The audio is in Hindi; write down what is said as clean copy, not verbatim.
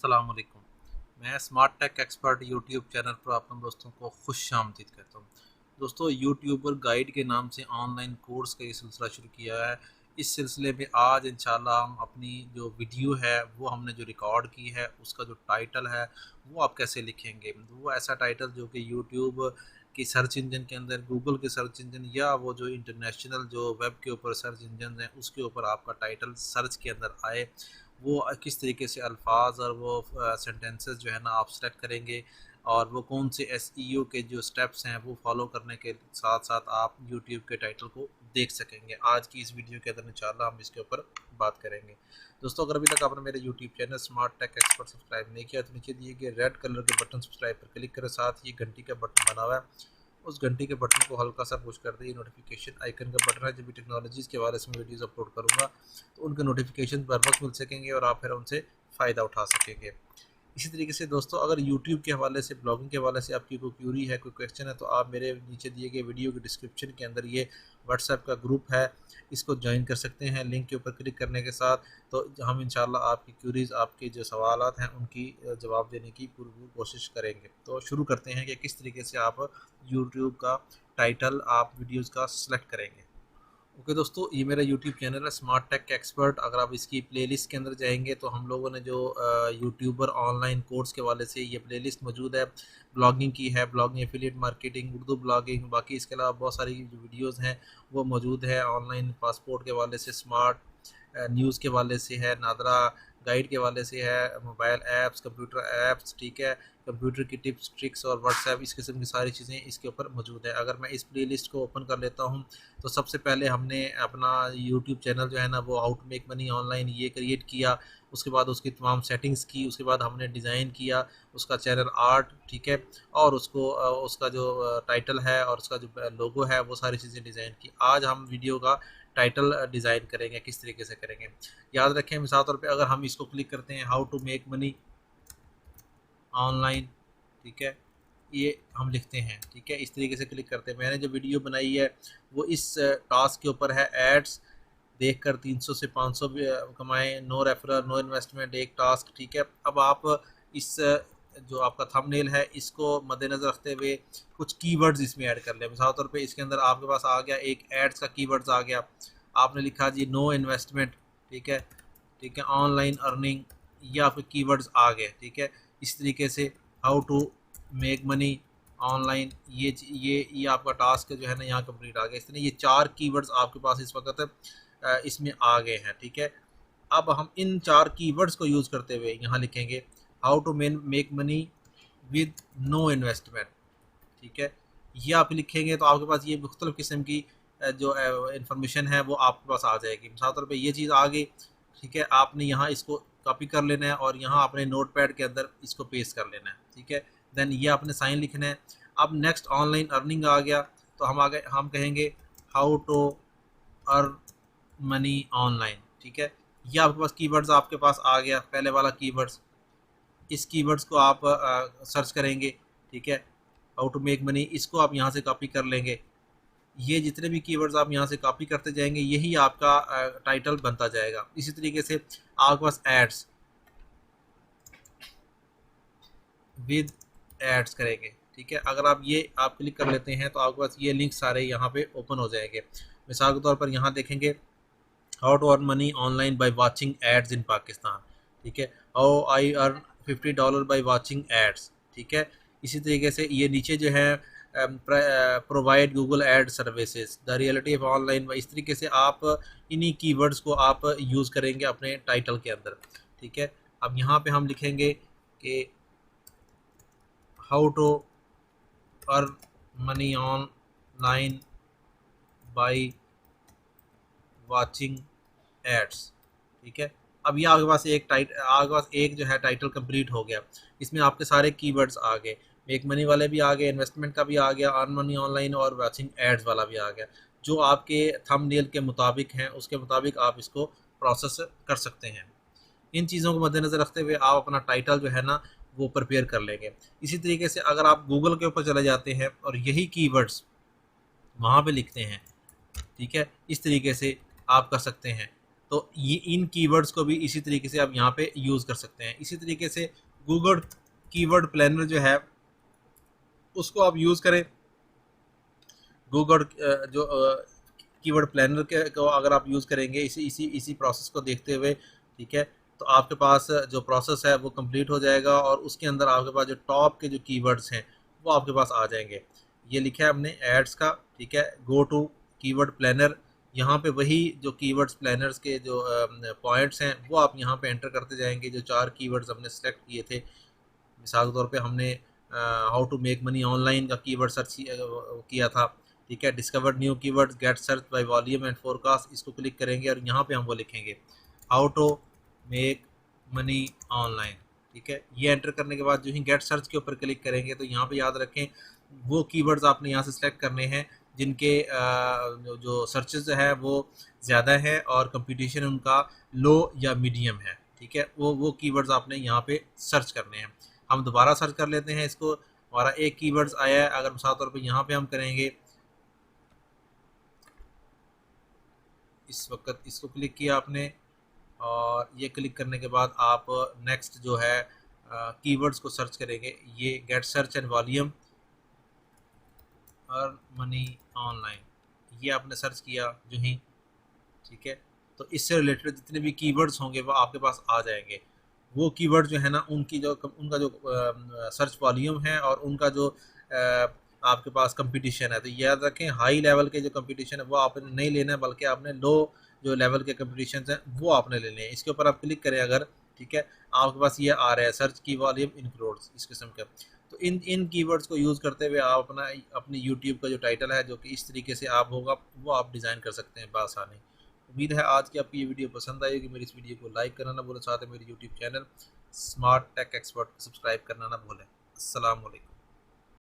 अस्सलाम वालेकुम। मैं smart tech expert YouTube channel पर आप दोस्तों को खुश आमदीद कहता हूँ। दोस्तों, यूट्यूबर गाइड के नाम से ऑनलाइन कोर्स का ये सिलसिला शुरू किया है। इस सिलसिले में आज इंशाल्लाह हम अपनी जो वीडियो है वो हमने जो रिकॉर्ड की है उसका जो टाइटल है वो आप कैसे लिखेंगे। वो ऐसा टाइटल जो कि यूट्यूब की सर्च इंजन के अंदर, गूगल के सर्च इंजन या वो जो इंटरनेशनल जो वेब के ऊपर सर्च इंजन है उसके ऊपर आपका टाइटल सर्च के अंदर आए। वो किस तरीके से अल्फाज और वो सेंटेंसेस जो है ना आप सेलेक्ट करेंगे और वो कौन से एसईओ के जो स्टेप्स हैं वो फॉलो करने के साथ साथ आप यूट्यूब के टाइटल को देख सकेंगे। आज की इस वीडियो के अंदर इंशाल्लाह हम इसके ऊपर बात करेंगे। दोस्तों, अगर अभी तक आपने मेरे YouTube channel smart tech expert subscribe नहीं किया तो नीचे दिए गए रेड कलर के बटन सब्सक्राइब पर क्लिक करें, साथ ही घंटी का बटन बना हुआ है उस घंटी के बटन को हल्का सा पुश कर दिए। नोटिफिकेशन आइकन का बटन है, जब भी टेक्नोलॉजीज़ के बारे में वीडियोस अपलोड करूँगा तो उनके नोटिफिकेशन बर वक्त मिल सकेंगे और आप फिर उनसे फ़ायदा उठा सकेंगे। इसी तरीके से दोस्तों, अगर यूट्यूब के हवाले से, ब्लॉगिंग के हवाले से आपकी कोई क्यूरी है, कोई क्वेश्चन है, तो आप मेरे नीचे दिए गए वीडियो के डिस्क्रिप्शन के अंदर ये व्हाट्सएप का ग्रुप है, इसको ज्वाइन कर सकते हैं लिंक के ऊपर क्लिक करने के साथ। तो हम इंशाल्लाह आपकी क्यूरीज़, आपके जो सवालात हैं उनकी जवाब देने की पूरी कोशिश करेंगे। तो शुरू करते हैं कि किस तरीके से आप यूट्यूब का टाइटल आप वीडियोज़ का सिलेक्ट करेंगे। ओके दोस्तों, ये मेरा यूट्यूब चैनल है स्मार्ट टेक एक्सपर्ट। अगर आप इसकी प्लेलिस्ट के अंदर जाएंगे तो हम लोगों ने जो यूट्यूबर ऑनलाइन कोर्स के वाले से ये प्लेलिस्ट मौजूद है। ब्लॉगिंग की है, blogging, affiliate marketing, Urdu blogging, बाकी इसके अलावा बहुत सारी जो वीडियोज़ हैं वो मौजूद है। ऑनलाइन पासपोर्ट के वाले से, स्मार्ट न्यूज़ के वाले से है, नादरा गाइड के वाले से है, मोबाइल ऐप्स, कंप्यूटर ऐप्स, ठीक है, कंप्यूटर की टिप्स, ट्रिक्स और व्हाट्सएप, इस किस्म की सारी चीज़ें इसके ऊपर मौजूद है। अगर मैं इस प्लेलिस्ट को ओपन कर लेता हूँ तो सबसे पहले हमने अपना यूट्यूब चैनल जो है ना वो how to make money online ये क्रिएट किया। उसके बाद उसकी तमाम सेटिंग्स की, उसके बाद हमने डिज़ाइन किया उसका चैनल आर्ट, ठीक है, और उसको उसका जो टाइटल है और उसका जो लोगो है वो सारी चीज़ें डिज़ाइन की। आज हम वीडियो का टाइटल डिज़ाइन करेंगे, किस तरीके से करेंगे। याद रखें, मिसाल तौर पे अगर हम इसको क्लिक करते हैं how to make money online, ठीक है, ये हम लिखते हैं, ठीक है, इस तरीके से क्लिक करते हैं। मैंने जो वीडियो बनाई है वो इस टास्क के ऊपर है, एड्स देखकर 300 से 500 कमाएं, नो रेफरल, नो इन्वेस्टमेंट, एक टास्क, ठीक है। अब आप इस जो आपका थंबनेल है इसको मद्देनज़र रखते हुए कुछ कीवर्ड्स इसमें ऐड कर लें। मिसाल तौर पे इसके अंदर आपके पास आ गया एक एड्स का कीवर्ड्स आ गया, आपने लिखा जी नो इन्वेस्टमेंट, ठीक है, ठीक है, ऑनलाइन अर्निंग, ये आपके कीवर्ड्स आ गए, ठीक है। इस तरीके से how to make money online, ये आपका टास्क जो है ना यहाँ कंप्लीट आ गया। इस तरह ये 4 कीवर्ड्स आपके पास इस वक्त इसमें आ गए हैं, ठीक है। अब हम इन 4 कीवर्ड्स को यूज़ करते हुए यहाँ लिखेंगे how to make money with no investment, ठीक है। ये आप लिखेंगे तो आपके पास ये मुख्तलिफ़ किस्म की जो इंफॉर्मेशन है वो आपके पास आ जाएगी। मिसाल तौर पे ये चीज़ आ गई, ठीक है, आपने यहाँ इसको कॉपी कर लेना है और यहाँ अपने नोट पैड के अंदर इसको पेस्ट कर लेना है, ठीक है। देन ये आपने साइन लिखना है। अब नेक्स्ट ऑनलाइन अर्निंग आ गया तो हम कहेंगे how to earn money online, ठीक है। ये आपके पास कीवर्ड्स आपके पास आ गया, पहले वाला कीवर्ड्स। इस कीवर्ड्स को आप सर्च करेंगे, ठीक है, हाउ टू मेक मनी, इसको आप यहाँ से कॉपी कर लेंगे। ये जितने भी कीवर्ड्स आप यहाँ से कॉपी करते जाएंगे यही आपका टाइटल बनता जाएगा। इसी तरीके से आपके पास एड्स विद एड्स करेंगे, ठीक है। अगर आप क्लिक कर लेते हैं तो आपके पास ये लिंक सारे यहाँ पे ओपन हो जाएंगे। मिसाल के तौर पर यहाँ देखेंगे how to earn money online by watching ads in Pakistan, ठीक है, how I earn $50 by watching ads, ठीक है। इसी तरीके से ये नीचे जो है provide Google ad services, the reality of online, इस तरीके से आप इन्हीं कीवर्ड्स को आप यूज़ करेंगे अपने टाइटल के अंदर, ठीक है। अब यहाँ पे हम लिखेंगे कि how to earn money online by watching ads, ठीक है। अब ये आपके पास एक जो है टाइटल कंप्लीट हो गया। इसमें आपके सारे कीवर्ड्स आ गए, मेक मनी वाले भी आ गए, इन्वेस्टमेंट का भी आ गया, अर्न मनी ऑनलाइन और वाचिंग एड्स वाला भी आ गया। जो आपके थंबनेल के मुताबिक हैं उसके मुताबिक आप इसको प्रोसेस कर सकते हैं। इन चीज़ों को मद्देनज़र रखते हुए आप अपना टाइटल जो है ना वो प्रिपेयर कर लेंगे। इसी तरीके से अगर आप गूगल के ऊपर चले जाते हैं और यही कीवर्ड्स वहाँ पे लिखते हैं, ठीक है, इस तरीके से आप कर सकते हैं। तो ये इन कीवर्ड्स को भी इसी तरीके से आप यहाँ पे यूज़ कर सकते हैं। इसी तरीके से गूगल कीवर्ड प्लानर जो है उसको आप यूज़ करें। गूगल जो कीवर्ड प्लानर के को अगर आप यूज़ करेंगे इसी इसी इसी प्रोसेस को देखते हुए, ठीक है, तो आपके पास जो प्रोसेस है वो कंप्लीट हो जाएगा और उसके अंदर आपके पास जो टॉप के जो कीवर्ड्स हैं वो आपके पास आ जाएंगे। ये लिखा है हमने एड्स का, ठीक है, गो टू कीवर्ड प्लानर। यहाँ पे वही जो कीवर्ड्स प्लानर्स के जो पॉइंट्स हैं वो आप यहाँ पे एंटर करते जाएंगे। जो 4 कीवर्ड्स हमने सेलेक्ट किए थे, मिसाल के तौर पे हमने how to make money online का कीवर्ड सर्च किया था, ठीक है, discover new keywords, get search by volume and forecast, इसको क्लिक करेंगे और यहाँ पे हम वो लिखेंगे how to make money online, ठीक है। ये एंटर करने के बाद जो ही गेट सर्च के ऊपर क्लिक करेंगे तो यहाँ पे याद रखें वो कीवर्ड्स आपने यहाँ से सिलेक्ट करने हैं जिनके जो सर्चेज है वो ज़्यादा है और कंपटीशन उनका लो या मीडियम है, ठीक है। वो कीवर्ड्स आपने यहाँ पे सर्च करने हैं। हम दोबारा सर्च कर लेते हैं इसको। हमारा एक कीवर्ड्स आया है, अगर मिसाल तौर पे यहाँ पे हम करेंगे, इस वक्त इसको क्लिक किया आपने और ये क्लिक करने के बाद आप नेक्स्ट जो है कीवर्ड्स को सर्च करेंगे। ये गेट सर्च एंड वॉल्यूम और मनी ऑनलाइन, ये आपने सर्च किया जो ही, ठीक है, तो इससे रिलेटेड जितने भी कीवर्ड्स होंगे वो आपके पास आ जाएंगे। वो कीवर्ड जो है ना उनका जो सर्च वॉल्यूम है और उनका जो आपके पास कंपटीशन है, तो याद रखें हाई लेवल के जो कंपटीशन है वो आपने नहीं लेना है बल्कि आपने लो जो लेवल के कंपटीशन हैं वो आपने लेने हैं। इसके ऊपर आप क्लिक करें अगर, ठीक है, आपके पास ये आ रहा है सर्च की वॉल्यूम इंक्लूड्स इस किस्म का। तो इन कीवर्ड्स को यूज़ करते हुए आप अपनी यूट्यूब का जो टाइटल है जो कि इस तरीके से आप होगा वो आप डिज़ाइन कर सकते हैं बआसानी। उम्मीद है आज की आपकी ये वीडियो पसंद आई होगी। मेरी इस वीडियो को लाइक करना ना भूलें, साथ ही मेरे YouTube channel smart tech expert subscribe करना ना भूलें। अस्सलाम वालेकुम।